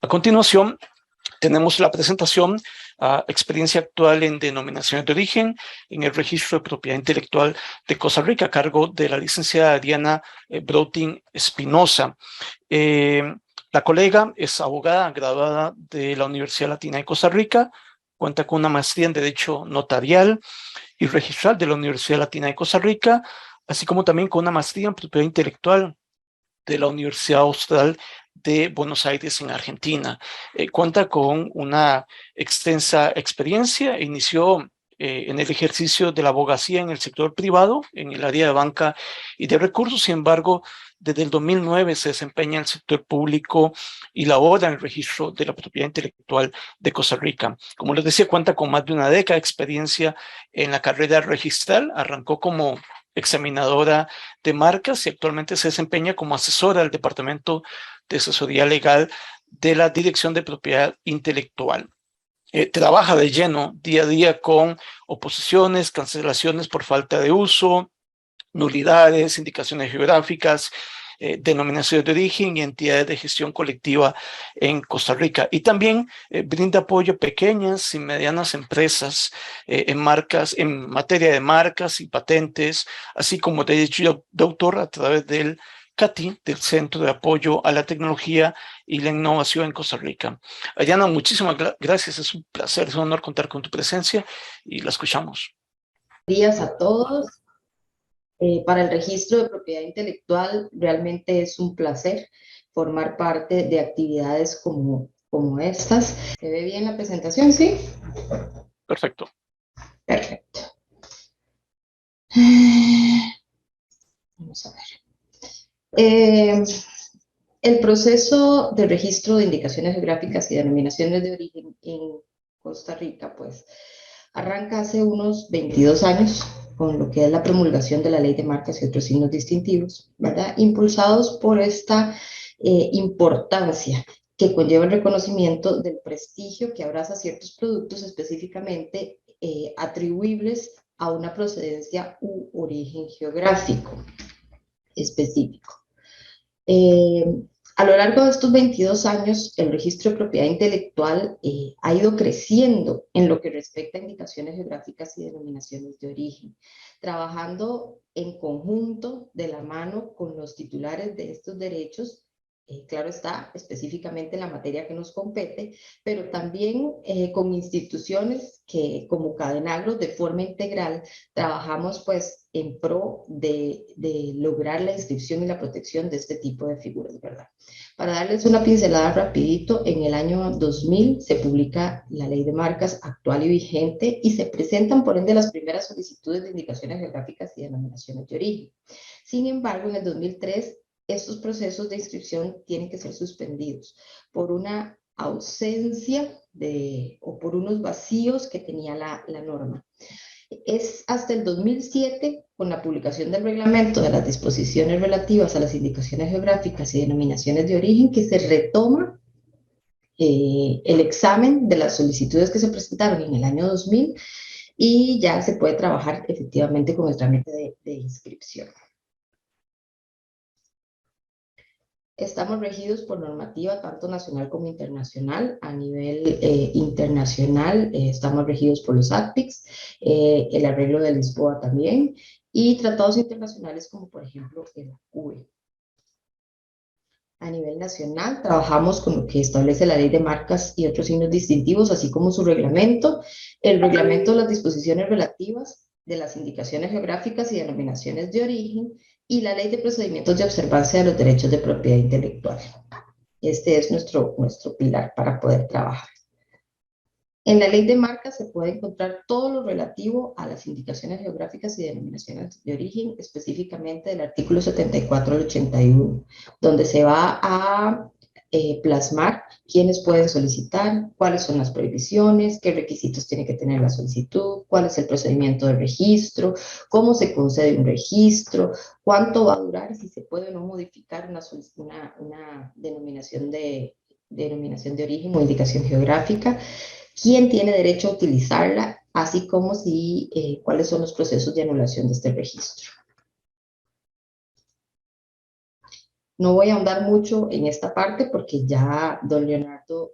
A continuación, tenemos la presentación a experiencia actual en denominaciones de origen en el Registro de Propiedad Intelectual de Costa Rica, a cargo de la licenciada Diana Broutin Espinosa. La colega es abogada graduada de la Universidad Latina de Costa Rica, cuenta con una maestría en Derecho Notarial y Registral de la Universidad Latina de Costa Rica, así como también con una maestría en Propiedad Intelectual de la Universidad Austral de Buenos Aires en Argentina. Cuenta con una extensa experiencia, inició en el ejercicio de la abogacía en el sector privado, en el área de banca y de recursos. Sin embargo, desde el 2009 se desempeña en el sector público y labora en el registro de la propiedad intelectual de Costa Rica. Como les decía, cuenta con más de una década de experiencia en la carrera registral. Arrancó como examinadora de marcas y actualmente se desempeña como asesora del Departamento de Asesoría Legal de la Dirección de Propiedad Intelectual. Trabaja de lleno día a día con oposiciones, cancelaciones por falta de uso, nulidades, indicaciones geográficas, denominaciones de origen y entidades de gestión colectiva en Costa Rica. Y también brinda apoyo a pequeñas y medianas empresas en materia de marcas y patentes, así como derecho de autor a través del CATI, del Centro de Apoyo a la Tecnología y la Innovación en Costa Rica. Ayana, muchísimas gracias. Es un placer, es un honor contar con tu presencia y la escuchamos. Buenos días a todos. Para el registro de propiedad intelectual realmente es un placer formar parte de actividades como estas. ¿Se ve bien la presentación? ¿Sí? Perfecto. Perfecto. Vamos a ver. El proceso de registro de indicaciones geográficas y denominaciones de origen en Costa Rica, pues, arranca hace unos 22 años con lo que es la promulgación de la Ley de Marcas y otros signos distintivos, ¿verdad? Impulsados por esta importancia que conlleva el reconocimiento del prestigio que abraza ciertos productos específicamente atribuibles a una procedencia u origen geográfico específico. A lo largo de estos 22 años, el registro de propiedad intelectual ha ido creciendo en lo que respecta a indicaciones geográficas y denominaciones de origen, trabajando en conjunto de la mano con los titulares de estos derechos, claro está, específicamente en la materia que nos compete, pero también con instituciones que como Cadenagro de forma integral trabajamos pues en pro de lograr la inscripción y la protección de este tipo de figuras, ¿verdad? Para darles una pincelada rapidito, en el año 2000 se publica la Ley de Marcas actual y vigente y se presentan por ende las primeras solicitudes de indicaciones geográficas y denominaciones de origen. Sin embargo, en el 2003 estos procesos de inscripción tienen que ser suspendidos por una ausencia o por unos vacíos que tenía la norma. Es hasta el 2007, con la publicación del reglamento de las disposiciones relativas a las indicaciones geográficas y denominaciones de origen, que se retoma el examen de las solicitudes que se presentaron en el año 2000 y ya se puede trabajar efectivamente con el trámite de inscripción. Estamos regidos por normativa tanto nacional como internacional. A nivel internacional estamos regidos por los ACPICS, el arreglo de Lisboa también, y tratados internacionales como por ejemplo el UE. A nivel nacional trabajamos con lo que establece la Ley de Marcas y otros signos distintivos, así como su reglamento, el reglamento de las disposiciones relativas de las indicaciones geográficas y denominaciones de origen, y la Ley de Procedimientos de Observancia de los Derechos de Propiedad Intelectual. Este es nuestro pilar para poder trabajar. En la Ley de Marcas se puede encontrar todo lo relativo a las indicaciones geográficas y denominaciones de origen, específicamente del artículo 74 al 81, donde se va a plasmar quiénes pueden solicitar, cuáles son las prohibiciones, qué requisitos tiene que tener la solicitud, cuál es el procedimiento de registro, cómo se concede un registro, cuánto va a durar, si se puede o no modificar una denominación de origen o indicación geográfica, quién tiene derecho a utilizarla, así como cuáles son los procesos de anulación de este registro. No voy a ahondar mucho en esta parte porque ya don Leonardo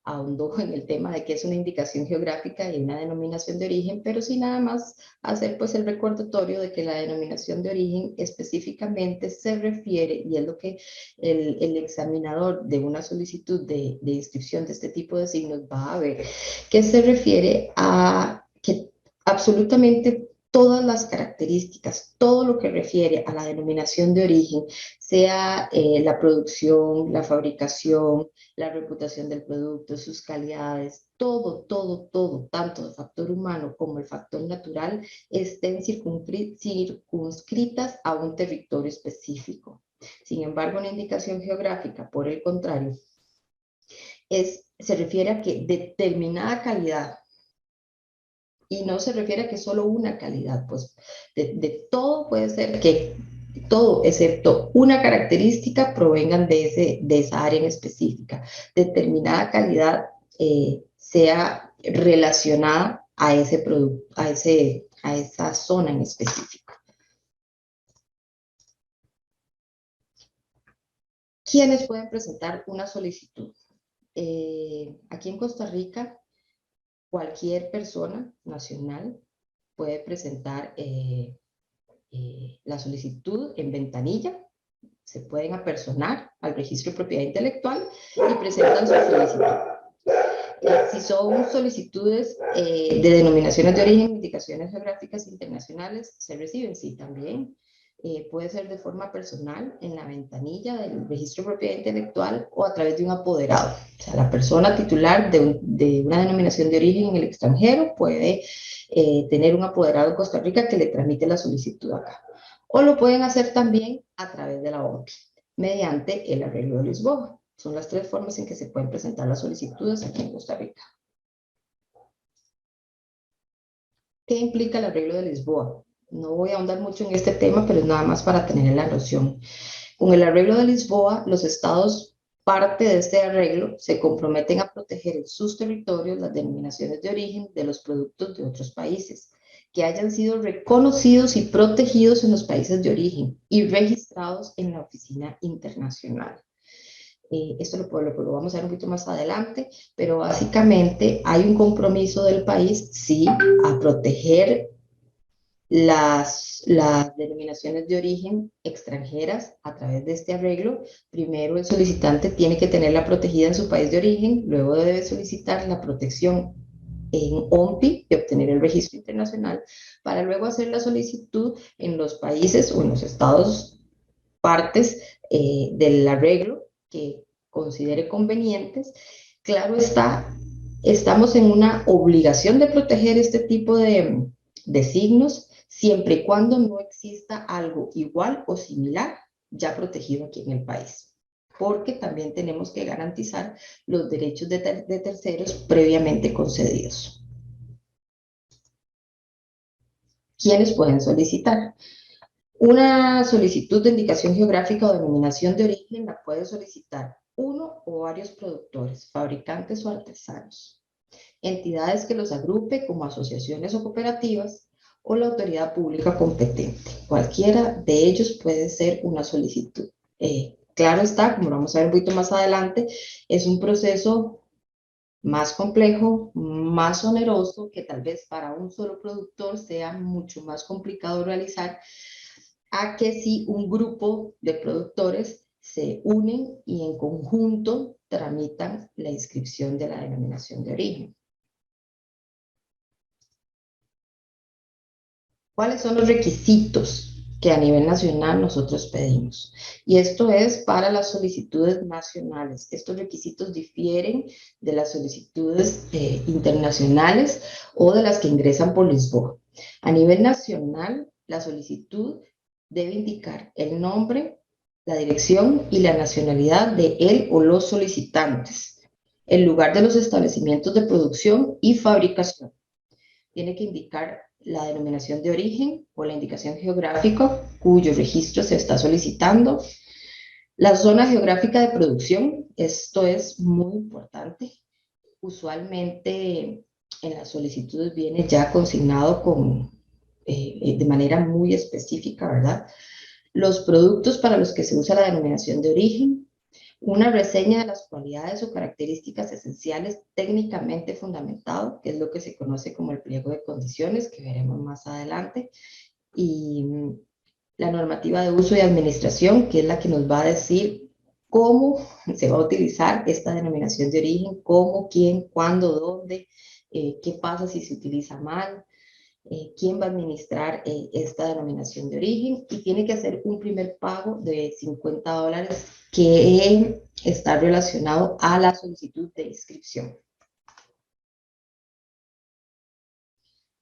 ahondó en el tema de qué es una indicación geográfica y una denominación de origen, pero sí nada más hacer pues el recordatorio de que la denominación de origen específicamente se refiere, y es lo que el examinador de una solicitud de inscripción de este tipo de signos va a ver, que se refiere a que absolutamente todas las características, todo lo que refiere a la denominación de origen, sea la producción, la fabricación, la reputación del producto, sus calidades, todo, todo, todo, tanto el factor humano como el factor natural, estén circunscritas a un territorio específico. Sin embargo, una indicación geográfica, por el contrario, se refiere a que determinada calidad, y no se refiere a que solo una calidad, pues de todo puede ser que todo excepto una característica provengan de esa área en específica. Determinada calidad sea relacionada a ese producto, a esa zona en específico. ¿Quiénes pueden presentar una solicitud? Aquí en Costa Rica, cualquier persona nacional puede presentar la solicitud en ventanilla. Se pueden apersonar al registro de propiedad intelectual y presentan su solicitud. Si son solicitudes de denominaciones de origen, indicaciones geográficas internacionales, se reciben, sí, también. Puede ser de forma personal en la ventanilla del registro de propiedad intelectual o a través de un apoderado. O sea, la persona titular de una denominación de origen en el extranjero puede tener un apoderado en Costa Rica que le tramite la solicitud acá. O lo pueden hacer también a través de la OMPI, mediante el arreglo de Lisboa. Son las tres formas en que se pueden presentar las solicitudes aquí en Costa Rica. ¿Qué implica el arreglo de Lisboa? No voy a ahondar mucho en este tema, pero es nada más para tener la noción. Con el arreglo de Lisboa, los estados, parte de este arreglo, se comprometen a proteger en sus territorios las denominaciones de origen de los productos de otros países que hayan sido reconocidos y protegidos en los países de origen y registrados en la Oficina Internacional. Esto lo vamos a ver un poquito más adelante, pero básicamente hay un compromiso del país, sí, a proteger las denominaciones de origen extranjeras a través de este arreglo. Primero el solicitante tiene que tenerla protegida en su país de origen, luego debe solicitar la protección en OMPI y obtener el registro internacional para luego hacer la solicitud en los países o en los estados partes del arreglo que considere convenientes. Claro está, estamos en una obligación de proteger este tipo de signos siempre y cuando no exista algo igual o similar ya protegido aquí en el país, porque también tenemos que garantizar los derechos de terceros previamente concedidos. ¿Quiénes pueden solicitar? Una solicitud de indicación geográfica o denominación de origen la puede solicitar uno o varios productores, fabricantes o artesanos, entidades que los agrupe como asociaciones o cooperativas, o la autoridad pública competente. Cualquiera de ellos puede ser una solicitud. Claro está, como lo vamos a ver un poquito más adelante, es un proceso más complejo, más oneroso, que tal vez para un solo productor sea mucho más complicado realizar, a que si un grupo de productores se unen y en conjunto tramitan la inscripción de la denominación de origen. ¿Cuáles son los requisitos que a nivel nacional nosotros pedimos? Y esto es para las solicitudes nacionales. Estos requisitos difieren de las solicitudes internacionales o de las que ingresan por Lisboa. A nivel nacional, la solicitud debe indicar el nombre, la dirección y la nacionalidad de él o los solicitantes, el lugar de los establecimientos de producción y fabricación. Tiene que indicar la denominación de origen o la indicación geográfica cuyo registro se está solicitando, la zona geográfica de producción. Esto es muy importante. Usualmente en las solicitudes viene ya consignado de manera muy específica, ¿verdad? los productos para los que se usa la denominación de origen, una reseña de las cualidades o características esenciales técnicamente fundamentado, que es lo que se conoce como el pliego de condiciones, que veremos más adelante, y la normativa de uso y administración, que es la que nos va a decir cómo se va a utilizar esta denominación de origen, cómo, quién, cuándo, dónde, qué pasa si se utiliza mal, quién va a administrar esta denominación de origen, y tiene que hacer un primer pago de $50 que está relacionado a la solicitud de inscripción.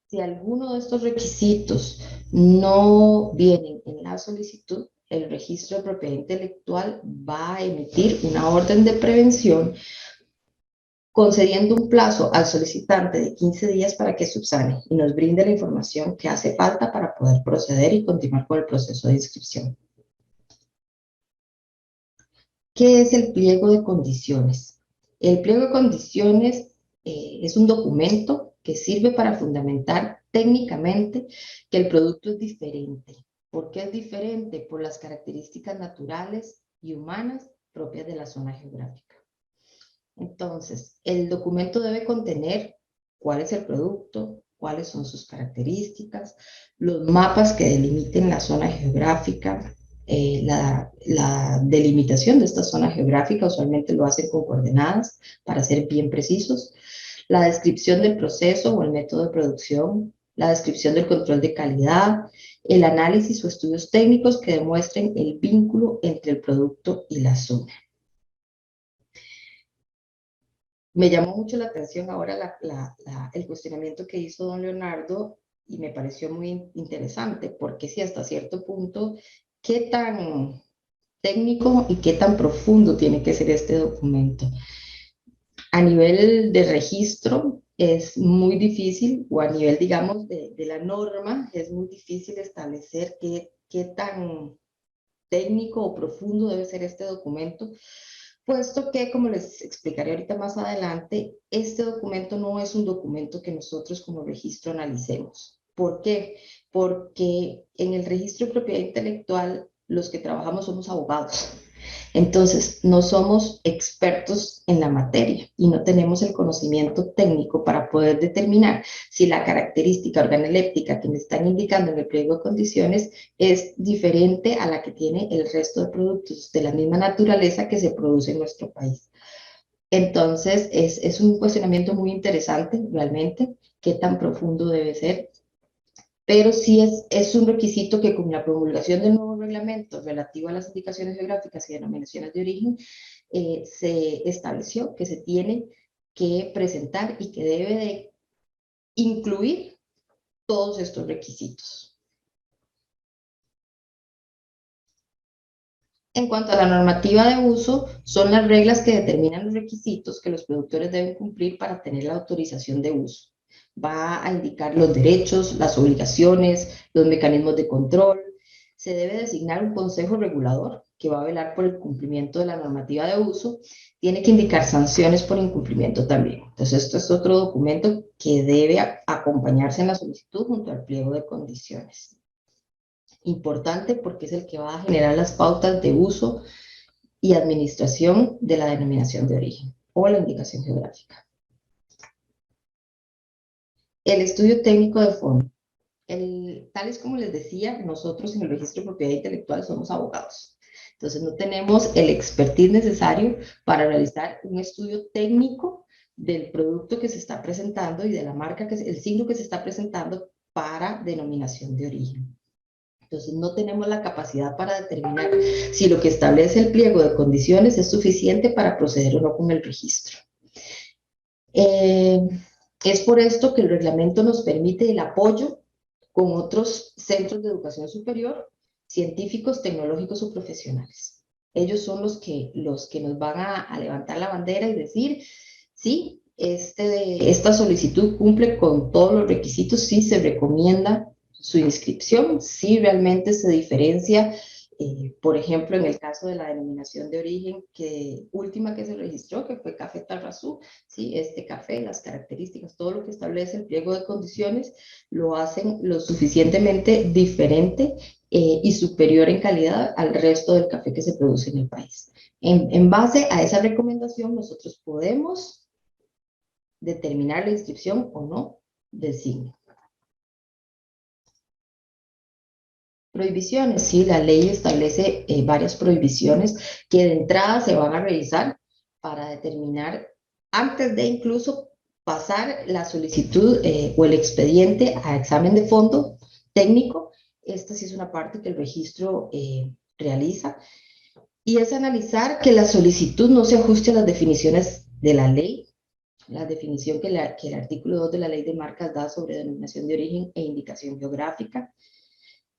Si alguno de estos requisitos no vienen en la solicitud, el registro de propiedad intelectual va a emitir una orden de prevención concediendo un plazo al solicitante de 15 días para que subsane y nos brinde la información que hace falta para poder proceder y continuar con el proceso de inscripción. ¿Qué es el pliego de condiciones? El pliego de condiciones es un documento que sirve para fundamentar técnicamente que el producto es diferente. ¿Por qué es diferente? Por las características naturales y humanas propias de la zona geográfica. Entonces, el documento debe contener cuál es el producto, cuáles son sus características, los mapas que delimiten la zona geográfica, la delimitación de esta zona geográfica, usualmente lo hacen con coordenadas para ser bien precisos, la descripción del proceso o el método de producción, la descripción del control de calidad, el análisis o estudios técnicos que demuestren el vínculo entre el producto y la zona. Me llamó mucho la atención ahora el cuestionamiento que hizo don Leonardo y me pareció muy interesante, porque si hasta cierto punto, ¿qué tan técnico y qué tan profundo tiene que ser este documento? A nivel de registro es muy difícil, o a nivel, digamos, de la norma, es muy difícil establecer qué tan técnico o profundo debe ser este documento, puesto que, como les explicaré ahorita más adelante, este documento no es un documento que nosotros como registro analicemos. ¿Por qué? Porque en el registro de propiedad intelectual los que trabajamos somos abogados. Entonces, no somos expertos en la materia y no tenemos el conocimiento técnico para poder determinar si la característica organoléptica que me están indicando en el pliego de condiciones es diferente a la que tiene el resto de productos de la misma naturaleza que se produce en nuestro país. Entonces, es un cuestionamiento muy interesante realmente, qué tan profundo debe ser, pero sí es un requisito que con la promulgación del nuevo reglamento relativo a las indicaciones geográficas y denominaciones de origen, se estableció que se tiene que presentar y que debe de incluir todos estos requisitos. En cuanto a la normativa de uso, son las reglas que determinan los requisitos que los productores deben cumplir para tener la autorización de uso. Va a indicar los derechos, las obligaciones, los mecanismos de control. Se debe designar un consejo regulador que va a velar por el cumplimiento de la normativa de uso. Tiene que indicar sanciones por incumplimiento también. Entonces, esto es otro documento que debe acompañarse en la solicitud junto al pliego de condiciones. Importante porque es el que va a generar las pautas de uso y administración de la denominación de origen o la indicación geográfica. El estudio técnico de fondo. Tal es como les decía, nosotros en el registro de propiedad intelectual somos abogados. Entonces no tenemos el expertise necesario para realizar un estudio técnico del producto que se está presentando y de la marca, el signo que se está presentando para denominación de origen. Entonces no tenemos la capacidad para determinar si lo que establece el pliego de condiciones es suficiente para proceder o no con el registro. Es por esto que el reglamento nos permite el apoyo con otros centros de educación superior, científicos, tecnológicos o profesionales. Ellos son los que nos van a levantar la bandera y decir, sí, esta solicitud cumple con todos los requisitos, sí se recomienda su inscripción, sí realmente se diferencia por ejemplo, en el caso de la denominación de origen última que se registró, que fue Café Tarrazú, ¿sí? Este café, las características, todo lo que establece el pliego de condiciones, lo hacen lo suficientemente diferente y superior en calidad al resto del café que se produce en el país. En base a esa recomendación, nosotros podemos determinar la inscripción o no del signo. Prohibiciones, sí, la ley establece varias prohibiciones que de entrada se van a revisar para determinar, antes de incluso pasar la solicitud o el expediente a examen de fondo técnico. Esta sí es una parte que el registro realiza, y es analizar que la solicitud no se ajuste a las definiciones de la ley, la definición que el artículo 2 de la ley de marcas da sobre denominación de origen e indicación geográfica.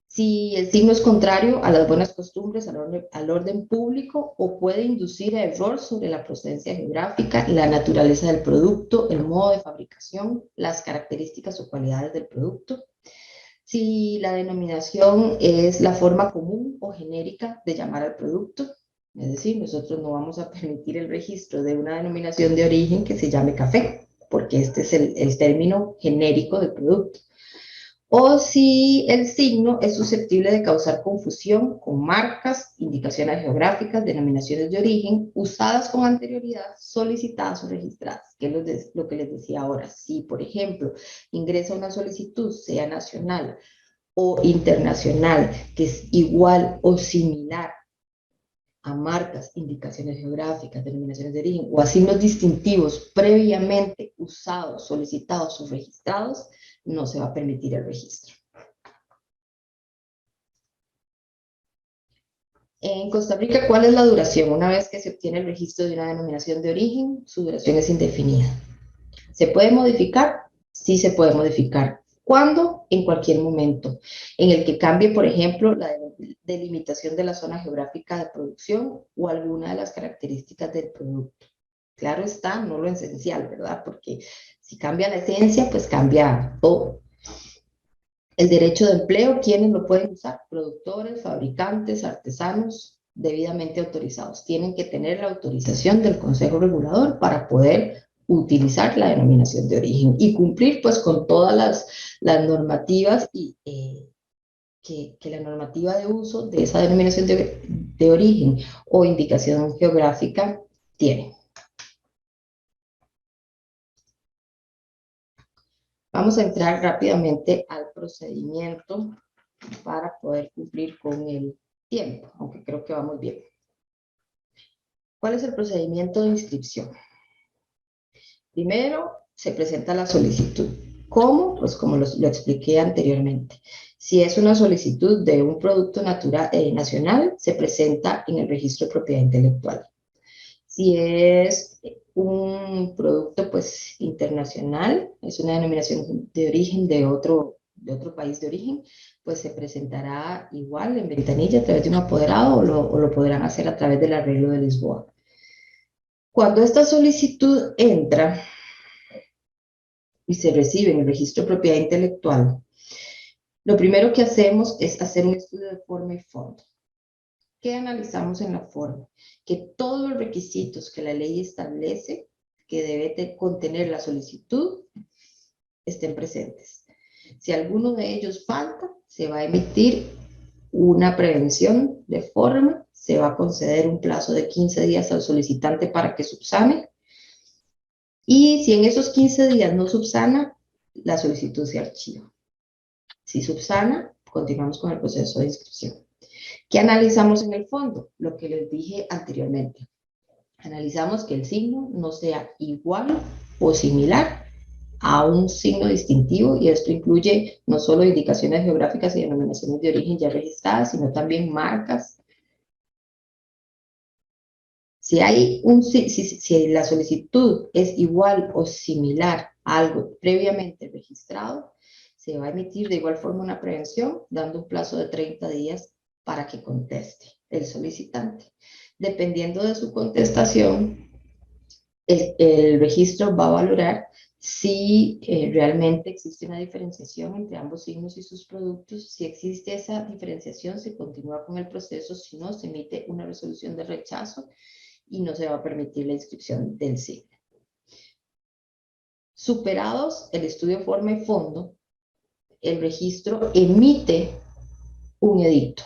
Si el signo es contrario a las buenas costumbres, al orden público, o puede inducir a error sobre la procedencia geográfica, la naturaleza del producto, el modo de fabricación, las características o cualidades del producto. Si la denominación es la forma común o genérica de llamar al producto, es decir, nosotros no vamos a permitir el registro de una denominación de origen que se llame café, porque este es el término genérico del producto. O si el signo es susceptible de causar confusión con marcas, indicaciones geográficas, denominaciones de origen, usadas con anterioridad, solicitadas o registradas, que es lo que les decía ahora. Si, por ejemplo, ingresa una solicitud, sea nacional o internacional, que es igual o similar a marcas, indicaciones geográficas, denominaciones de origen o a signos distintivos previamente usados, solicitados o registrados, no se va a permitir el registro. En Costa Rica, ¿cuál es la duración? Una vez que se obtiene el registro de una denominación de origen, su duración es indefinida. ¿Se puede modificar? Sí se puede modificar. ¿Cuándo? En cualquier momento, en el que cambie, por ejemplo, la delimitación de la zona geográfica de producción o alguna de las características del producto. Claro está, no lo esencial, ¿verdad? Porque si cambia la esencia, pues cambia todo. El derecho de empleo, ¿quiénes lo pueden usar? Productores, fabricantes, artesanos debidamente autorizados. Tienen que tener la autorización del Consejo Regulador para poder utilizar la denominación de origen y cumplir pues con todas las normativas y que la normativa de uso de esa denominación de origen o indicación geográfica tiene. Vamos a entrar rápidamente al procedimiento para poder cumplir con el tiempo, aunque creo que vamos bien. ¿Cuál es el procedimiento de inscripción? Primero, se presenta la solicitud. ¿Cómo? Pues como lo expliqué anteriormente. Si es una solicitud de un producto nacional, se presenta en el registro de propiedad intelectual. Si es un producto pues internacional, es una denominación de origen de otro país de origen, pues se presentará igual en ventanilla a través de un apoderado o lo podrán hacer a través del arreglo de Lisboa. Cuando esta solicitud entra y se recibe en el registro de propiedad intelectual, lo primero que hacemos es hacer un estudio de forma y fondo. ¿Qué analizamos en la forma? Que todos los requisitos que la ley establece que debe contener la solicitud estén presentes. Si alguno de ellos falta, se va a emitir una prevención de forma, se va a conceder un plazo de 15 días al solicitante para que subsane, y si en esos 15 días no subsana, la solicitud se archiva. Si subsana, continuamos con el proceso de inscripción. ¿Qué analizamos en el fondo? Lo que les dije anteriormente. Analizamos que el signo no sea igual o similar a un signo distintivo, y esto incluye no solo indicaciones geográficas y denominaciones de origen ya registradas, sino también marcas. Si la solicitud es igual o similar a algo previamente registrado, se va a emitir de igual forma una prevención, dando un plazo de 30 días para que conteste el solicitante. Dependiendo de su contestación, el registro va a valorar si realmente existe una diferenciación entre ambos signos y sus productos. Si existe esa diferenciación, se continúa con el proceso, si no, se emite una resolución de rechazo y no se va a permitir la inscripción del signo. Superados el estudio forma y fondo, el registro emite un edicto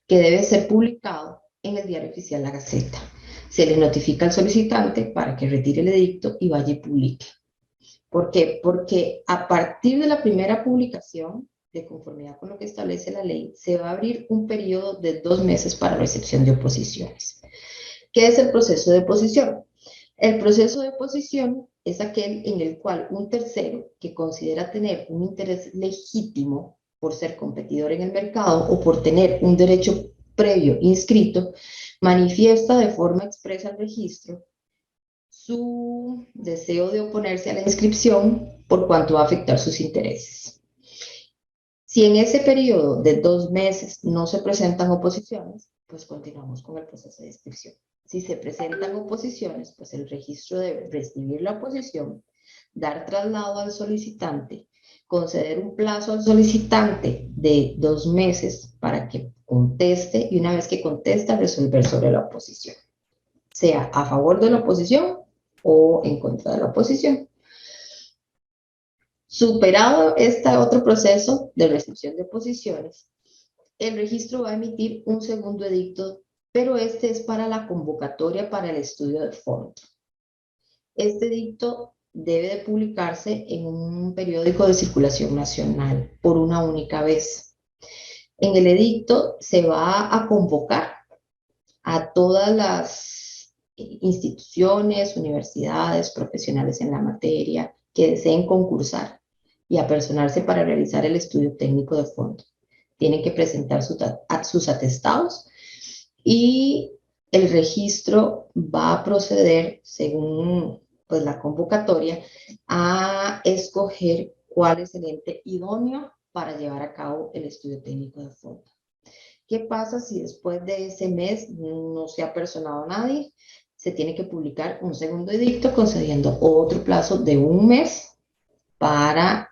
que debe ser publicado en el Diario Oficial La Gaceta. Se le notifica al solicitante para que retire el edicto y vaya y publique. ¿Por qué? Porque a partir de la primera publicación, de conformidad con lo que establece la ley, se va a abrir un periodo de 2 meses para recepción de oposiciones. ¿Qué es el proceso de oposición? El proceso de oposición es aquel en el cual un tercero que considera tener un interés legítimo por ser competidor en el mercado o por tener un derecho previo inscrito, manifiesta de forma expresa al registro su deseo de oponerse a la inscripción por cuanto va a afectar sus intereses. Si en ese periodo de 2 meses no se presentan oposiciones, pues continuamos con el proceso de inscripción. Si se presentan oposiciones, pues el registro debe recibir la oposición, dar traslado al solicitante, conceder un plazo al solicitante de 2 meses para que conteste y una vez que contesta, resolver sobre la oposición, sea a favor de la oposición o en contra de la oposición. Superado este otro proceso de recepción de oposiciones, el registro va a emitir un segundo edicto, pero este es para la convocatoria para el estudio de fondo. Este edicto debe de publicarse en un periódico de circulación nacional por una única vez. En el edicto se va a convocar a todas las instituciones, universidades, profesionales en la materia que deseen concursar y apersonarse para realizar el estudio técnico de fondo. Tienen que presentar sus atestados y el registro va a proceder, según pues, la convocatoria, a escoger cuál es el ente idóneo para llevar a cabo el estudio técnico de fondo. ¿Qué pasa si después de ese mes no se ha personado nadie? Se tiene que publicar un segundo edicto concediendo otro plazo de 1 mes para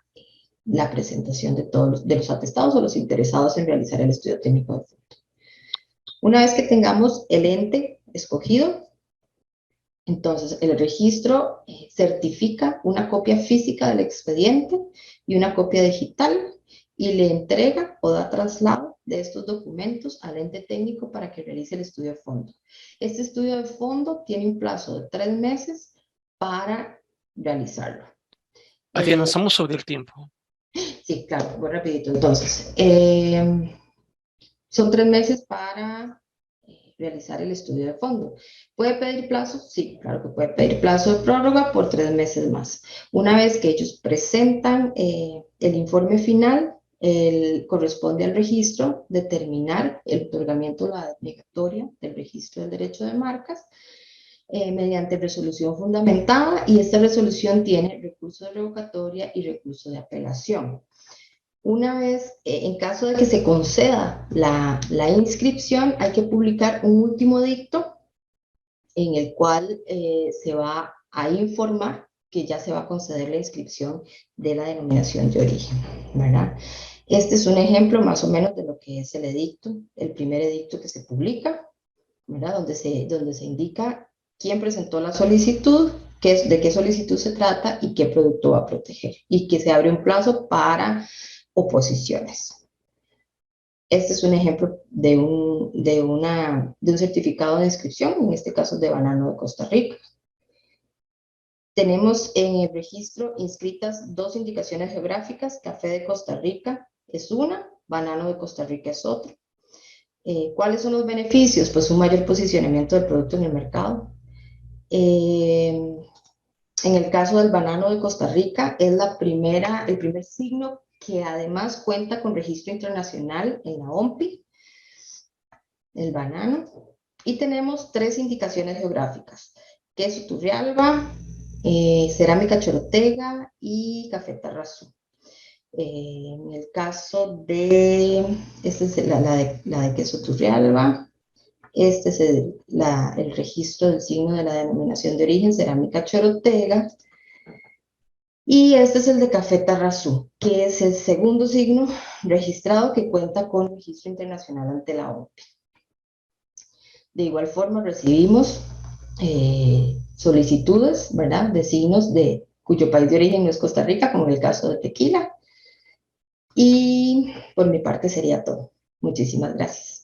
la presentación de todos los atestados o los interesados en realizar el estudio técnico de fondo. Una vez que tengamos el ente escogido, entonces el registro certifica una copia física del expediente y una copia digital y le entrega o da traslado de estos documentos al ente técnico para que realice el estudio de fondo. Este estudio de fondo tiene un plazo de 3 meses para realizarlo. Adriana, estamos sobre el tiempo. Sí, claro, voy rapidito. Entonces, son 3 meses para realizar el estudio de fondo. ¿Puede pedir plazo? Sí, claro que puede pedir plazo de prórroga por 3 meses más. Una vez que ellos presentan el informe final, corresponde al registro determinar el otorgamiento de la denegatoria del registro del derecho de marcas mediante resolución fundamentada, y esta resolución tiene recurso de revocatoria y recurso de apelación. Una vez, en caso de que se conceda la inscripción, hay que publicar un último dicto en el cual se va a informar que ya se va a conceder la inscripción de la denominación de origen, ¿verdad? Este es un ejemplo más o menos de lo que es el edicto, el primer edicto que se publica, ¿verdad? Donde se indica quién presentó la solicitud, de qué solicitud se trata y qué producto va a proteger, y que se abre un plazo para oposiciones. Este es un ejemplo de un certificado de inscripción, en este caso de banano de Costa Rica. Tenemos en el registro inscritas 2 indicaciones geográficas, café de Costa Rica es una, banano de Costa Rica es otra. ¿Cuáles son los beneficios? Pues un mayor posicionamiento del producto en el mercado. En el caso del banano de Costa Rica, es el primer signo que además cuenta con registro internacional en la OMPI, el banano. Y tenemos 3 indicaciones geográficas: queso Turrialba, cerámica Chorotega y café Tarrazú. En el caso de, esta es la de queso Turrialba. Este es el registro del signo de la denominación de origen, cerámica Chorotega. Y este es el de café Tarrazú, que es el segundo signo registrado que cuenta con registro internacional ante la OMP. De igual forma recibimos solicitudes, ¿verdad?, de signos de cuyo país de origen no es Costa Rica, como en el caso de tequila. Y por mi parte sería todo. Muchísimas gracias.